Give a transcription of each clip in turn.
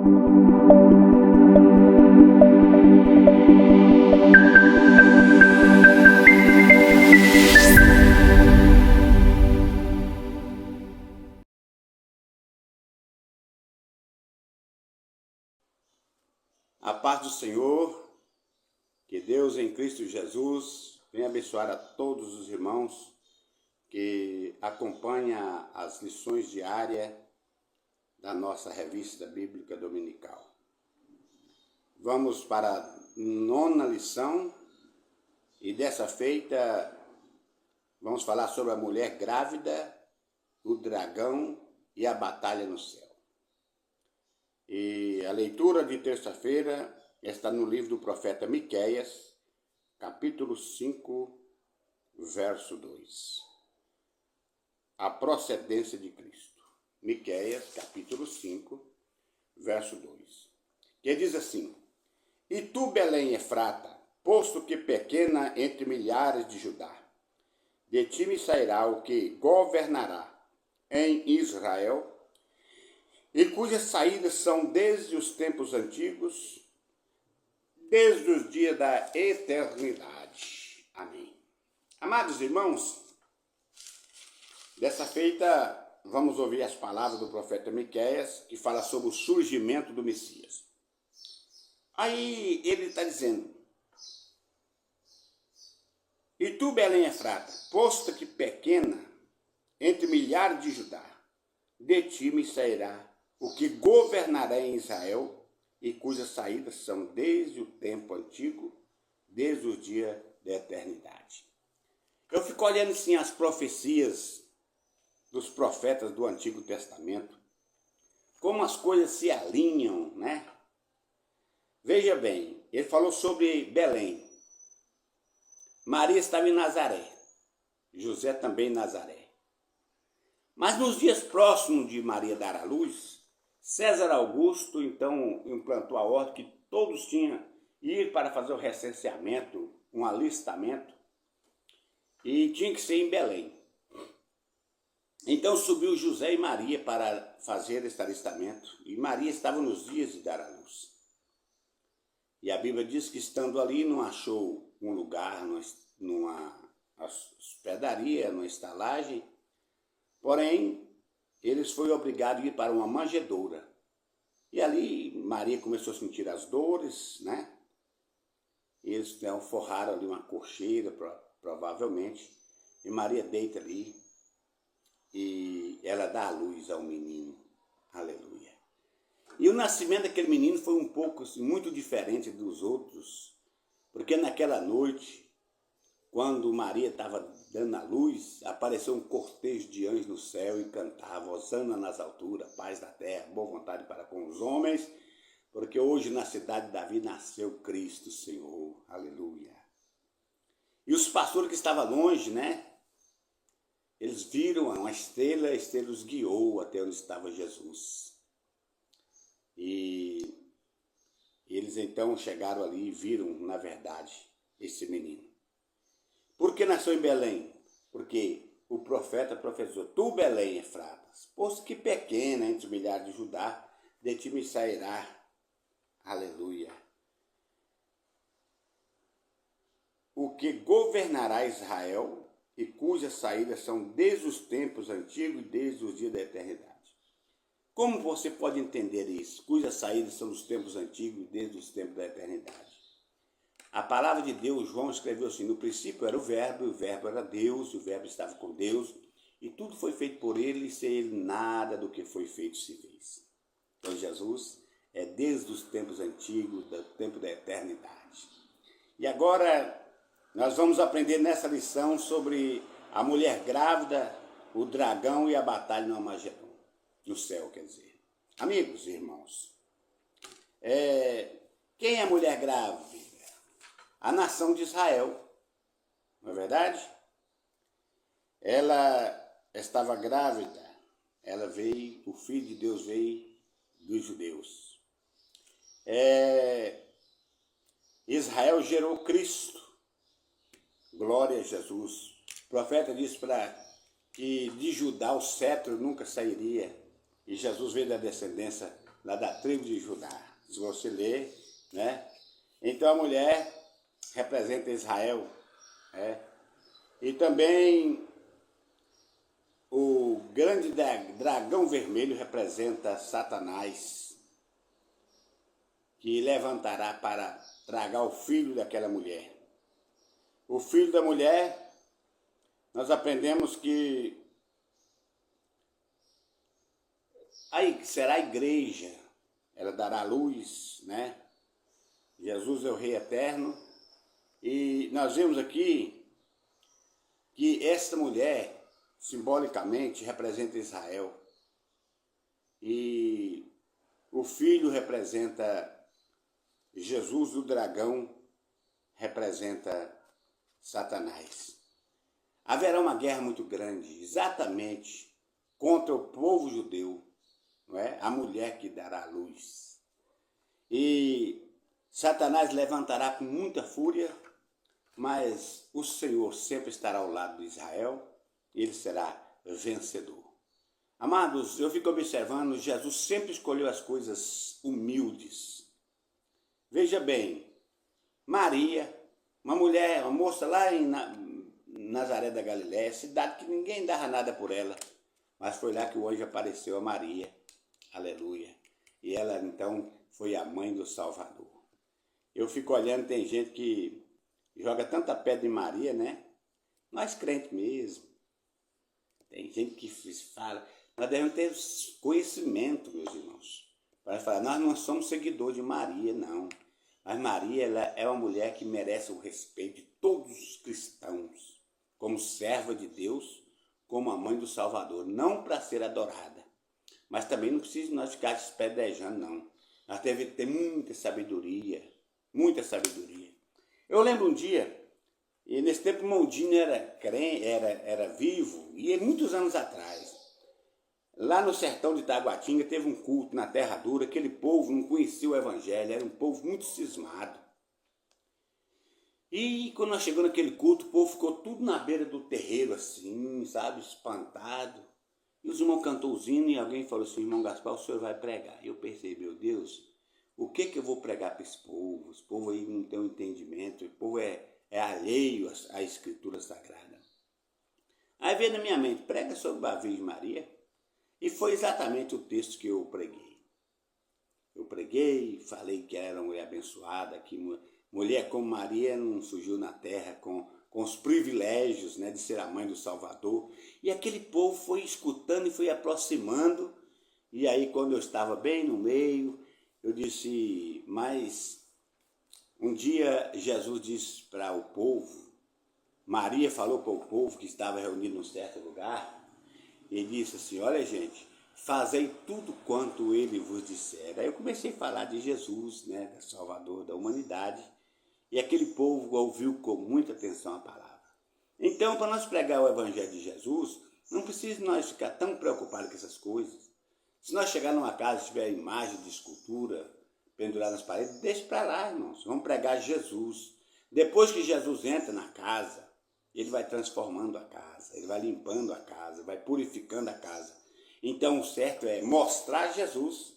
A paz do Senhor, que Deus em Cristo Jesus venha abençoar a todos os irmãos que acompanham as lições diárias da nossa revista bíblica dominical. Vamos para a 9ª lição e dessa feita vamos falar sobre a mulher grávida, o dragão e a batalha no céu. E a leitura de terça-feira está no livro do profeta Miqueias, capítulo 5, verso 2. A procedência de Cristo. Miqueias, capítulo 5, verso 2. Que diz assim: E tu, Belém Efrata, posto que pequena entre milhares de Judá, de ti me sairá o que governará em Israel, e cujas saídas são desde os tempos antigos, desde os dias da eternidade. Amém. Amados irmãos, dessa feita vamos ouvir as palavras do profeta Miqueias, que fala sobre o surgimento do Messias. Aí ele está dizendo: E tu, Belém Efrata, posto que pequena entre milhares de Judá, de ti me sairá o que governará em Israel, e cujas saídas são desde o tempo antigo, desde os dias da eternidade. Eu fico olhando assim as profecias dos profetas do Antigo Testamento, como as coisas se alinham, né? Veja bem, ele falou sobre Belém. Maria estava em Nazaré, José também em Nazaré. Mas nos dias próximos de Maria dar à luz, César Augusto então implantou a ordem que todos tinham que ir para fazer o recenseamento, um alistamento, e tinha que ser em Belém. Então subiu José e Maria para fazer esse alistamento, e Maria estava nos dias de dar à luz. E a Bíblia diz que estando ali não achou um lugar, numa hospedaria, numa estalagem, porém eles foram obrigados a ir para uma manjedoura. E ali Maria começou a sentir as dores, né? E eles forraram ali uma cocheira, provavelmente, e Maria deita ali e ela dá a luz ao menino. Aleluia. E o nascimento daquele menino foi um pouco, assim, muito diferente dos outros, porque naquela noite, quando Maria estava dando a luz, apareceu um cortejo de anjos no céu e cantava: Hosana nas alturas, paz da terra, boa vontade para com os homens, porque hoje na cidade de Davi nasceu Cristo, Senhor. Aleluia. E os pastores que estavam longe, né? Eles viram uma estrela, a estrela os guiou até onde estava Jesus. E eles então chegaram ali e viram, na verdade, esse menino. Por que nasceu em Belém? Porque o profeta profetizou: Tu, Belém Efratas, posto que pequena entre milhares de Judá, de ti me sairá. Aleluia. O que governará Israel, e cujas saídas são desde os tempos antigos e desde os dias da eternidade. Como você pode entender isso? Cujas saídas são dos tempos antigos e desde os tempos da eternidade. A palavra de Deus, João escreveu assim: no princípio era o verbo, e o verbo era Deus, e o verbo estava com Deus, e tudo foi feito por ele, e sem ele nada do que foi feito se fez. Então Jesus é desde os tempos antigos, do tempo da eternidade. E agora nós vamos aprender nessa lição sobre a mulher grávida, o dragão e a batalha no Armagedon, no céu, quer dizer. Amigos e irmãos, quem é a mulher grávida? A nação de Israel, não é verdade? Ela estava grávida, ela veio, o Filho de Deus veio dos judeus. Israel gerou Cristo, glória a Jesus. O profeta disse que de Judá o cetro nunca sairia, e Jesus veio da descendência lá da tribo de Judá. Se você ler, né? Então a mulher representa Israel, né? E também o grande dragão vermelho representa Satanás, que levantará para tragar o filho daquela mulher. O filho da mulher, nós aprendemos que aí será a igreja, ela dará luz, né? Jesus é o Rei Eterno. E nós vemos aqui que esta mulher, simbolicamente, representa Israel. E o filho representa Jesus, o dragão representa Satanás. Haverá uma guerra muito grande, exatamente contra o povo judeu, não é? A mulher que dará luz. E Satanás levantará com muita fúria, mas o Senhor sempre estará ao lado de Israel e ele será vencedor. Amados, eu fico observando, Jesus sempre escolheu as coisas humildes. Veja bem, Maria, uma mulher, uma moça lá em Nazaré da Galiléia, cidade que ninguém dava nada por ela, mas foi lá que o anjo apareceu a Maria, aleluia, e ela então foi a mãe do Salvador. Eu fico olhando, tem gente que joga tanta pedra em Maria, né? Nós crentes mesmo, tem gente que fala, nós devemos ter conhecimento, meus irmãos, para falar, nós não somos seguidores de Maria, não. Mas Maria, ela é uma mulher que merece o respeito de todos os cristãos, como serva de Deus, como a mãe do Salvador, não para ser adorada, mas também não precisa nós ficar despedejando, não. Nós devemos ter muita sabedoria, muita sabedoria. Eu lembro um dia, e nesse tempo Mondinho era vivo, e muitos anos atrás, lá no sertão de Taguatinga teve um culto na terra dura, aquele povo não conhecia o evangelho, era um povo muito cismado. E quando nós chegamos naquele culto, o povo ficou tudo na beira do terreiro assim, sabe, espantado. E os irmãos cantou os hinos e alguém falou assim, irmão Gaspar, o senhor vai pregar. Eu pensei, meu Deus, o que eu vou pregar para esse povo? Esse povo aí não tem um entendimento, o povo é alheio à Escritura Sagrada. Aí veio na minha mente, prega sobre a Virgem Maria. E foi exatamente o texto que eu preguei. Eu preguei, falei que ela era uma mulher abençoada, que mulher como Maria não surgiu na terra com os privilégios, né, de ser a mãe do Salvador. E aquele povo foi escutando e foi aproximando. E aí quando eu estava bem no meio, eu disse, mas um dia Jesus disse para o povo, Maria falou para o povo que estava reunido num certo lugar, e disse assim, olha gente, fazei tudo quanto ele vos disser. Aí eu comecei a falar de Jesus, né, do Salvador da humanidade, e aquele povo ouviu com muita atenção a palavra. Então, para nós pregar o evangelho de Jesus, não precisa nós ficar tão preocupados com essas coisas. Se nós chegar numa casa e tiver imagem de escultura pendurada nas paredes, deixe para lá, irmãos, vamos pregar Jesus. Depois que Jesus entra na casa, ele vai transformando a casa, ele vai limpando a casa, vai purificando a casa. Então o certo é mostrar Jesus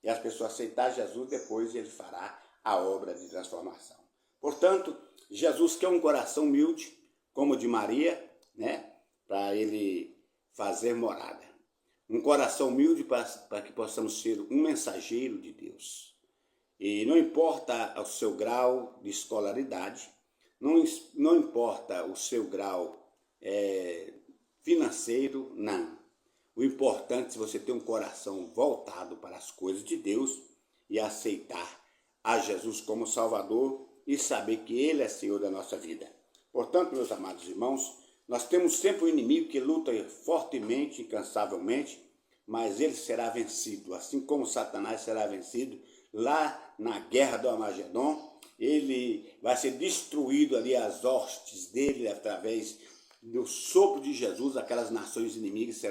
e as pessoas aceitar Jesus, depois ele fará a obra de transformação. Portanto, Jesus quer um coração humilde, como o de Maria, né, para ele fazer morada. Um coração humilde para que possamos ser um mensageiro de Deus. E não importa o seu grau de escolaridade, não importa o seu grau financeiro, não. O importante é você ter um coração voltado para as coisas de Deus e aceitar a Jesus como Salvador e saber que Ele é Senhor da nossa vida. Portanto, meus amados irmãos, nós temos sempre um inimigo que luta fortemente, incansavelmente, mas ele será vencido, assim como Satanás será vencido lá na guerra do Armagedon. Ele vai ser destruído ali, as hostes dele, através do sopro de Jesus, aquelas nações inimigas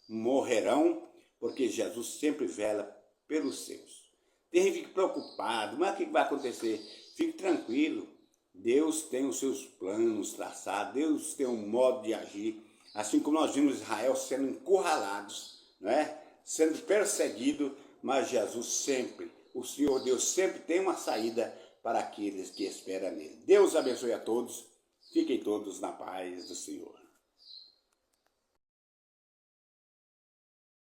morrerão, porque Jesus sempre vela pelos seus. Tem gente que fica preocupado, mas o que vai acontecer? Fique tranquilo, Deus tem os seus planos traçados, Deus tem um modo de agir, assim como nós vimos Israel sendo encurralados, não é? Sendo perseguido, mas Jesus sempre, o Senhor Deus sempre tem uma saída para aqueles que esperam nele. Deus abençoe a todos, fiquem todos na paz do Senhor.